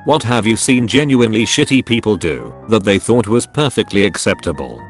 What have you seen genuinely shitty people do that they thought was perfectly acceptable?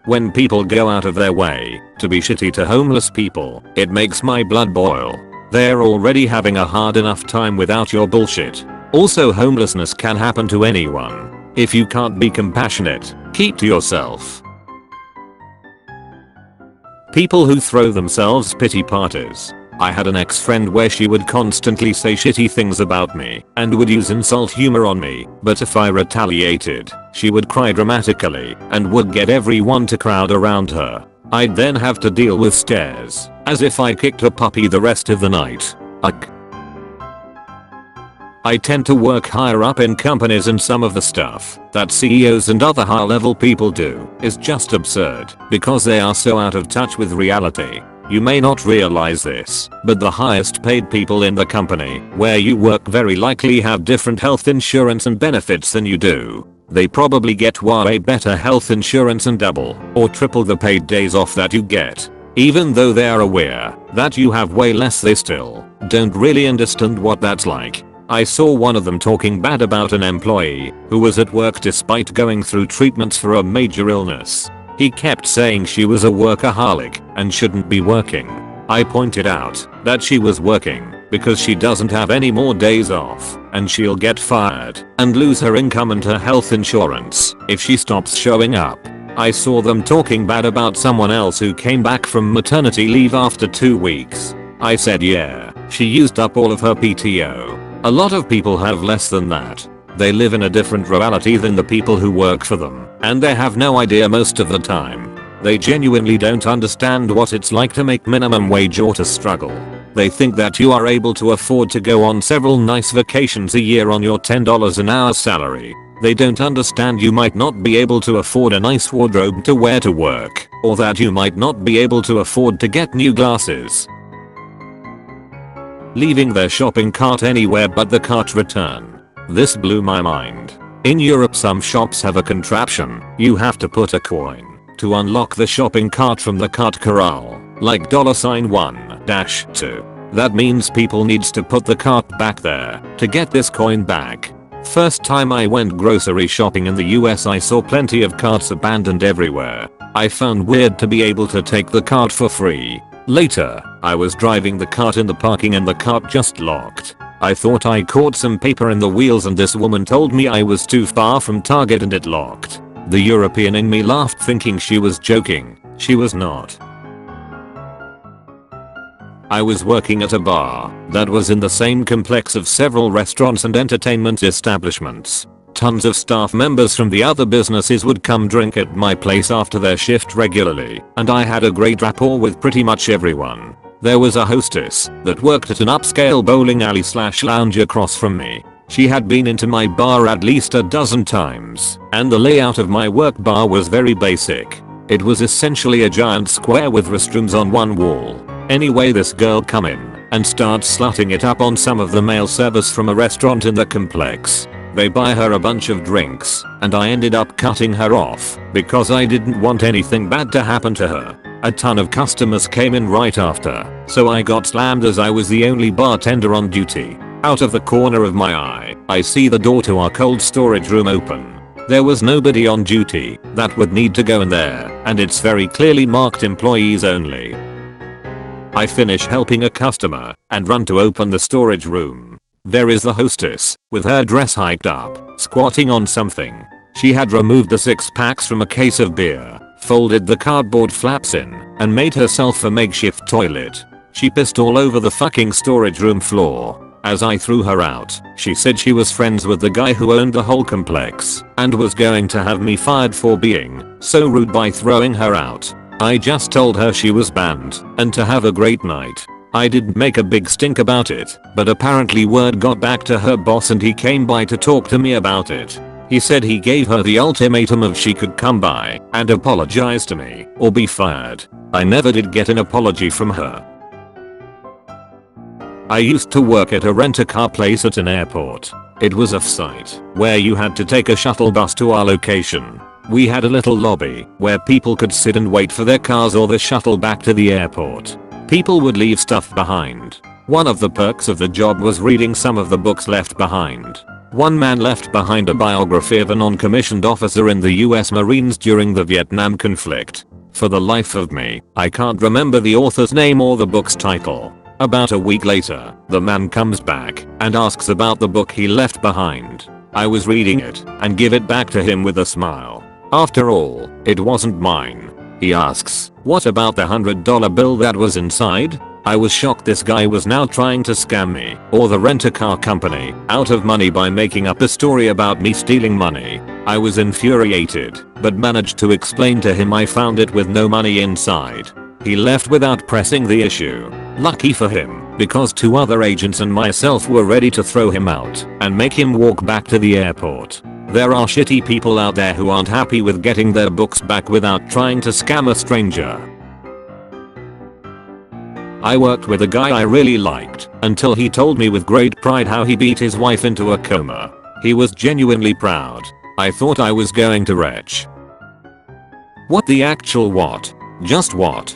When people go out of their way to be shitty to homeless people, it makes my blood boil. They're already having a hard enough time without your bullshit. Also, homelessness can happen to anyone. If you can't be compassionate, keep to yourself. People who throw themselves pity parties. I had an ex-friend where she would constantly say shitty things about me and would use insult humor on me, but if I retaliated, she would cry dramatically and would get everyone to crowd around her. I'd then have to deal with stares, as if I kicked a puppy the rest of the night. Ugh. I tend to work higher up in companies, and some of the stuff that CEOs and other high level people do is just absurd because they are so out of touch with reality. You may not realize this, but the highest paid people in the company where you work very likely have different health insurance and benefits than you do. They probably get way better health insurance and double or triple the paid days off that you get. Even though they are aware that you have way less, they still don't really understand what that's like. I saw one of them talking bad about an employee who was at work despite going through treatments for a major illness. He kept saying she was a workaholic and shouldn't be working. I pointed out that she was working because she doesn't have any more days off and she'll get fired and lose her income and her health insurance if she stops showing up. I saw them talking bad about someone else who came back from maternity leave after 2 weeks. I said, yeah, she used up all of her PTO. A lot of people have less than that. They live in a different reality than the people who work for them, and they have no idea most of the time. They genuinely don't understand what it's like to make minimum wage or to struggle. They think that you are able to afford to go on several nice vacations a year on your $10 an hour salary. They don't understand you might not be able to afford a nice wardrobe to wear to work, or that you might not be able to afford to get new glasses. Leaving their shopping cart anywhere but the cart return. This blew my mind. In Europe, some shops have a contraption. You have to put a coin to unlock the shopping cart from the cart corral, like $1-2. That means people needs to put the cart back there to get this coin back. First time I went grocery shopping in the US, I saw plenty of carts abandoned everywhere. I found weird to be able to take the cart for free. Later, I was driving the cart in the parking and the cart just locked. I thought I caught some paper in the wheels and this woman told me I was too far from Target and it locked. The European in me laughed thinking she was joking. She was not. I was working at a bar that was in the same complex of several restaurants and entertainment establishments. Tons of staff members from the other businesses would come drink at my place after their shift regularly, and I had a great rapport with pretty much everyone. There was a hostess that worked at an upscale bowling alley / lounge across from me. She had been into my bar at least a dozen times, and the layout of my work bar was very basic. It was essentially a giant square with restrooms on one wall. Anyway, this girl come in and starts slutting it up on some of the male servers from a restaurant in the complex. They buy her a bunch of drinks, and I ended up cutting her off because I didn't want anything bad to happen to her. A ton of customers came in right after, so I got slammed as I was the only bartender on duty. Out of the corner of my eye, I see the door to our cold storage room open. There was nobody on duty that would need to go in there, and it's very clearly marked employees only. I finish helping a customer and run to open the storage room. There is the hostess, with her dress hiked up, squatting on something. She had removed the 6 packs from a case of beer, folded the cardboard flaps in, and made herself a makeshift toilet. She pissed all over the fucking storage room floor. As I threw her out, she said she was friends with the guy who owned the whole complex and was going to have me fired for being so rude by throwing her out. I just told her she was banned and to have a great night. I didn't make a big stink about it, but apparently word got back to her boss and he came by to talk to me about it. He said he gave her the ultimatum of she could come by and apologize to me or be fired. I never did get an apology from her. I used to work at a rent-a-car place at an airport. It was off-site, where you had to take a shuttle bus to our location. We had a little lobby where people could sit and wait for their cars or the shuttle back to the airport. People would leave stuff behind. One of the perks of the job was reading some of the books left behind. One man left behind a biography of a non-commissioned officer in the US Marines during the Vietnam conflict. For the life of me, I can't remember the author's name or the book's title. About a week later, the man comes back and asks about the book he left behind. I was reading it and give it back to him with a smile. After all, it wasn't mine. He asks, "What about the $100 bill that was inside?" I was shocked this guy was now trying to scam me, or the rent-a-car company, out of money by making up a story about me stealing money. I was infuriated, but managed to explain to him I found it with no money inside. He left without pressing the issue. Lucky for him, because 2 other agents and myself were ready to throw him out and make him walk back to the airport. There are shitty people out there who aren't happy with getting their books back without trying to scam a stranger. I worked with a guy I really liked until he told me with great pride how he beat his wife into a coma. He was genuinely proud. I thought I was going to retch. What the actual what? Just what?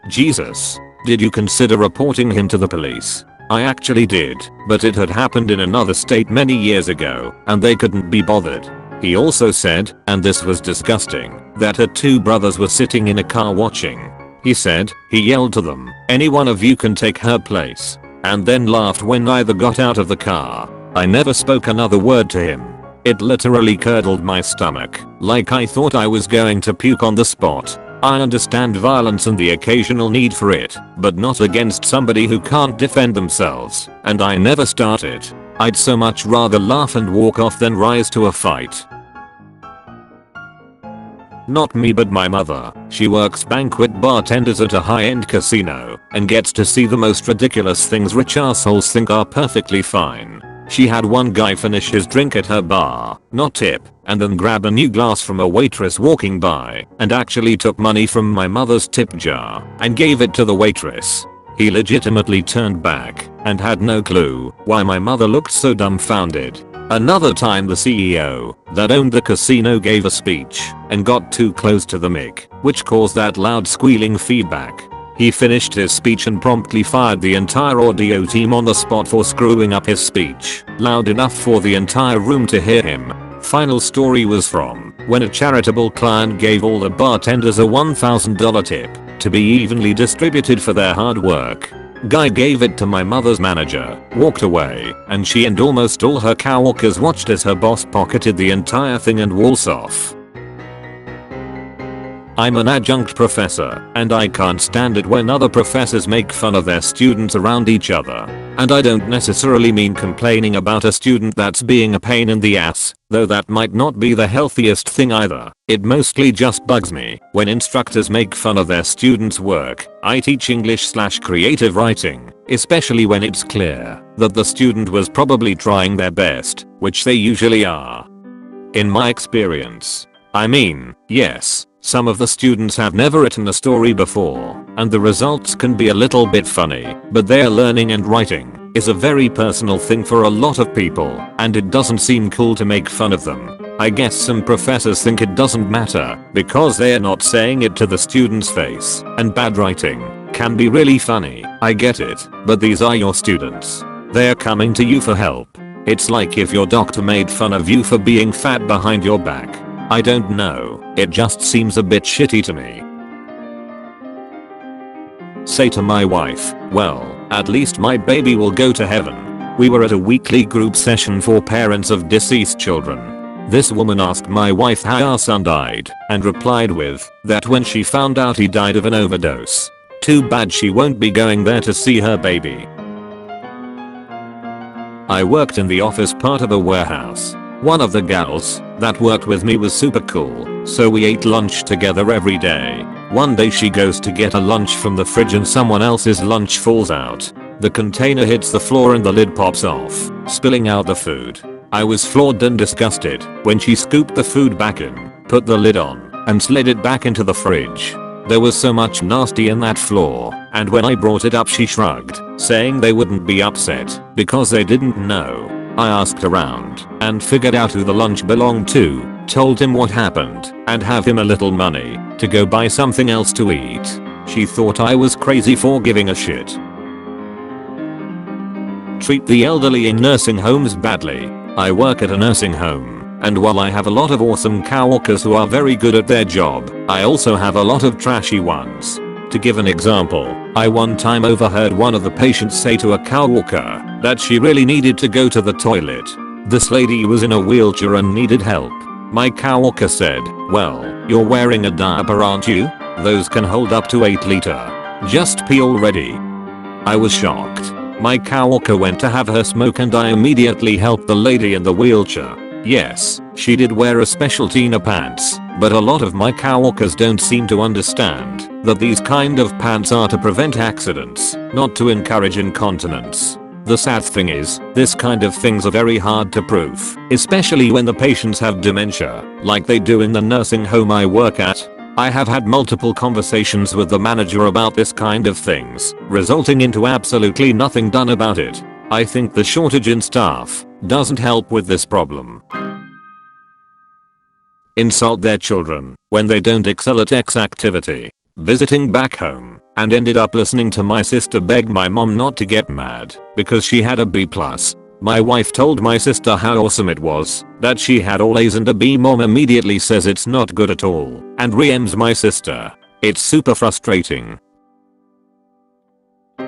Jesus. Did you consider reporting him to the police? I actually did, but it had happened in another state many years ago, and they couldn't be bothered. He also said, and this was disgusting, that her 2 brothers were sitting in a car watching. He said, he yelled to them, "Any one of you can take her place," and then laughed when neither got out of the car. I never spoke another word to him. It literally curdled my stomach, like I thought I was going to puke on the spot. I understand violence and the occasional need for it, but not against somebody who can't defend themselves, and I never started. I'd so much rather laugh and walk off than rise to a fight. Not me but my mother. She works banquet bartenders at a high-end casino and gets to see the most ridiculous things rich assholes think are perfectly fine. She had one guy finish his drink at her bar, not tip, and then grab a new glass from a waitress walking by and actually took money from my mother's tip jar and gave it to the waitress. He legitimately turned back and had no clue why my mother looked so dumbfounded. Another time the CEO that owned the casino gave a speech and got too close to the mic, which caused that loud squealing feedback. He finished his speech and promptly fired the entire audio team on the spot for screwing up his speech loud enough for the entire room to hear him. Final story was from when a charitable client gave all the bartenders a $1,000 tip to be evenly distributed for their hard work. Guy gave it to my mother's manager, walked away, and she and almost all her coworkers watched as her boss pocketed the entire thing and waltzed off. I'm an adjunct professor, and I can't stand it when other professors make fun of their students around each other. And I don't necessarily mean complaining about a student that's being a pain in the ass, though that might not be the healthiest thing either. It mostly just bugs me when instructors make fun of their students' work. I teach English/creative writing, especially when it's clear that the student was probably trying their best, which they usually are. In my experience. I mean, yes, some of the students have never written a story before, and the results can be a little bit funny, but their learning and writing is a very personal thing for a lot of people, and it doesn't seem cool to make fun of them. I guess some professors think it doesn't matter because they're not saying it to the student's face, and bad writing can be really funny. I get it, but these are your students. They're coming to you for help. It's like if your doctor made fun of you for being fat behind your back. I don't know, it just seems a bit shitty to me. Say to my wife, well, at least my baby will go to heaven. We were at a weekly group session for parents of deceased children. This woman asked my wife how our son died and replied with that when she found out he died of an overdose. Too bad she won't be going there to see her baby. I worked in the office part of a warehouse. One of the gals that worked with me was super cool, so we ate lunch together every day. One day she goes to get a lunch from the fridge and someone else's lunch falls out. The container hits the floor and the lid pops off, spilling out the food. I was floored and disgusted when she scooped the food back in, put the lid on, and slid it back into the fridge. There was so much nasty in that floor, and when I brought it up she shrugged, saying they wouldn't be upset because they didn't know. I asked around and figured out who the lunch belonged to, told him what happened, and have him a little money to go buy something else to eat. She thought I was crazy for giving a shit. treat the elderly in nursing homes badly. I work at a nursing home, and while I have a lot of awesome coworkers who are very good at their job, I also have a lot of trashy ones. To give an example, I one time overheard one of the patients say to a coworker that she really needed to go to the toilet. This lady was in a wheelchair and needed help. My coworker said, "Well, you're wearing a diaper, aren't you? Those can hold up to 8 liter. Just pee already." I was shocked. My coworker went to have her smoke and I immediately helped the lady in the wheelchair. Yes, she did wear a special Tina pants, but a lot of my coworkers don't seem to understand that these kind of pants are to prevent accidents, not to encourage incontinence. The sad thing is, this kind of things are very hard to prove, especially when the patients have dementia, like they do in the nursing home I work at. I have had multiple conversations with the manager about this kind of things, resulting into absolutely nothing done about it. I think the shortage in staff doesn't help with this problem. Insult their children when they don't excel at X activity. Visiting back home, and ended up listening to my sister beg my mom not to get mad because she had a B+. My wife told my sister how awesome it was that she had all A's and a B. Mom immediately says it's not good at all and re-ems my sister. It's super frustrating.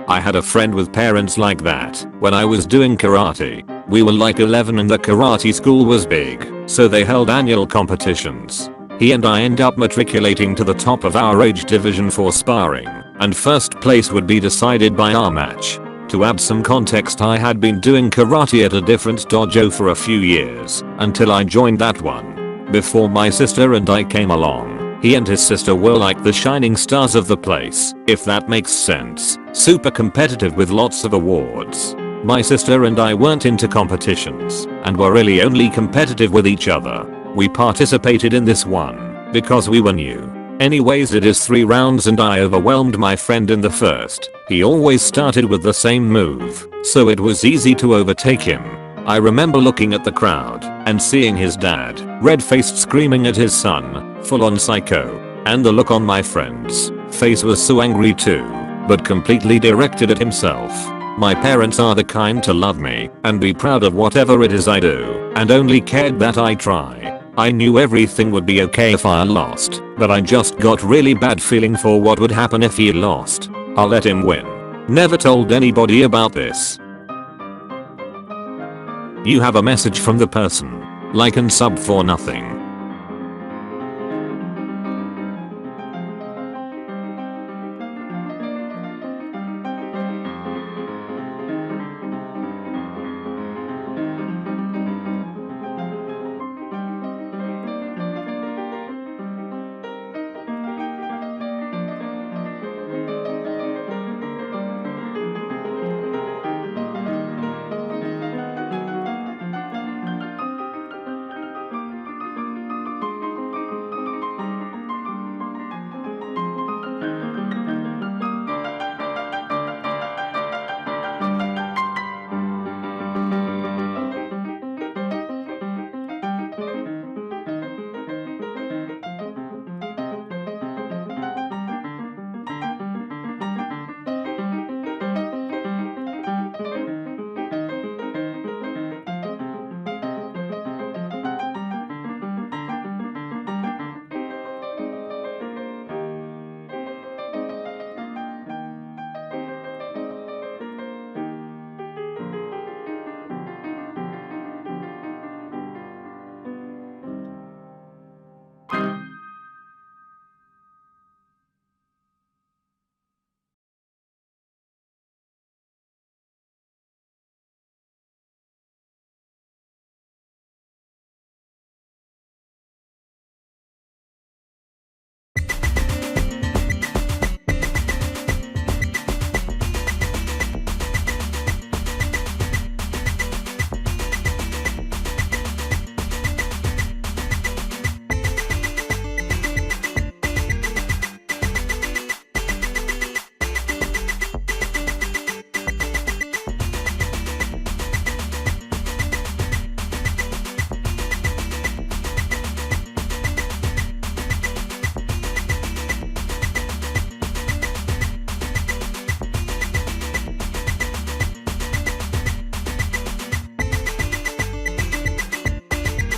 I had a friend with parents like that when I was doing karate. We were like 11 and the karate school was big, so they held annual competitions. He and I end up matriculating to the top of our age division for sparring, and first place would be decided by our match. To add some context, I had been doing karate at a different dojo for a few years until I joined that one. Before my sister and I came along, he and his sister were like the shining stars of the place, if that makes sense. Super competitive with lots of awards. My sister and I weren't into competitions and were really only competitive with each other. We participated in this one because we were new. Anyways, it is 3 rounds and I overwhelmed my friend in the first. He always started with the same move, so it was easy to overtake him. I remember looking at the crowd and seeing his dad, red-faced, screaming at his son, full on psycho, and the look on my friend's face was so angry too, but completely directed at himself. My parents are the kind to love me and be proud of whatever it is I do, and only cared that I try. I knew everything would be okay if I lost, but I just got really bad feeling for what would happen if he lost. I'll let him win. Never told anybody about this. You have a message from the person. Like and sub for nothing.